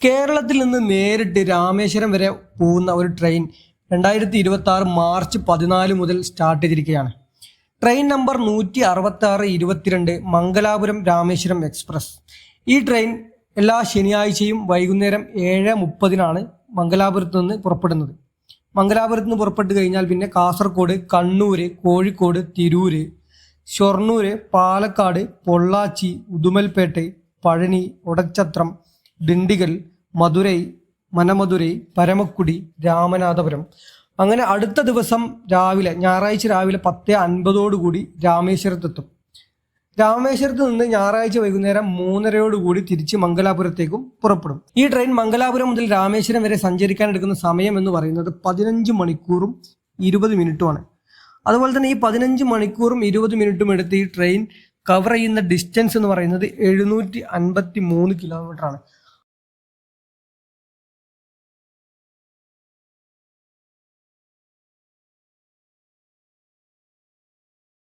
കേരളത്തിൽ നിന്ന് നേരിട്ട് രാമേശ്വരം വരെ പോകുന്ന ഒരു ട്രെയിൻ 2026 മാർച്ച് 14 മുതൽ സ്റ്റാർട്ട് ചെയ്തിരിക്കുകയാണ്. Train number 166-22 Mangalapuram Rameswaram express. ഈ ട്രെയിൻ എല്ലാ ശനിയാഴ്ചയും വൈകുന്നേരം 7:30 മംഗലാപുരത്ത് നിന്ന് പുറപ്പെടുന്നത്. മംഗലാപുരത്ത് നിന്ന് പുറപ്പെട്ട് കഴിഞ്ഞാൽ പിന്നെ കാസർഗോഡ്, കണ്ണൂർ, കോഴിക്കോട്, തിരൂര്, ഷൊർണൂർ, പാലക്കാട്, പൊള്ളാച്ചി, ഉദുമൽപേട്ട്, പഴനി, ഒടച്ചത്രം, ദിണ്ടിഗൽ, മധുരൈ, മനമധുരൈ, പരമക്കുടി, രാമനാഥപുരം. അങ്ങനെ അടുത്ത ദിവസം ഞായറാഴ്ച രാവിലെ 10:50 രാമേശ്വരത്തെത്തും. രാമേശ്വരത്ത് നിന്ന് ഞായറാഴ്ച വൈകുന്നേരം 3:30 തിരിച്ച് മംഗലാപുരത്തേക്കും പുറപ്പെടും. ഈ ട്രെയിൻ മംഗലാപുരം മുതൽ രാമേശ്വരം വരെ സഞ്ചരിക്കാൻ എടുക്കുന്ന സമയം എന്ന് പറയുന്നത് 15 മണിക്കൂറും 20 മിനിറ്റുമാണ്. അതുപോലെ തന്നെ ഈ 15 മണിക്കൂറും 20 മിനിറ്റും എടുത്ത് ഈ ട്രെയിൻ കവർ ചെയ്യുന്ന ഡിസ്റ്റൻസ് എന്ന് പറയുന്നത് 753 കിലോമീറ്റർ ആണ്.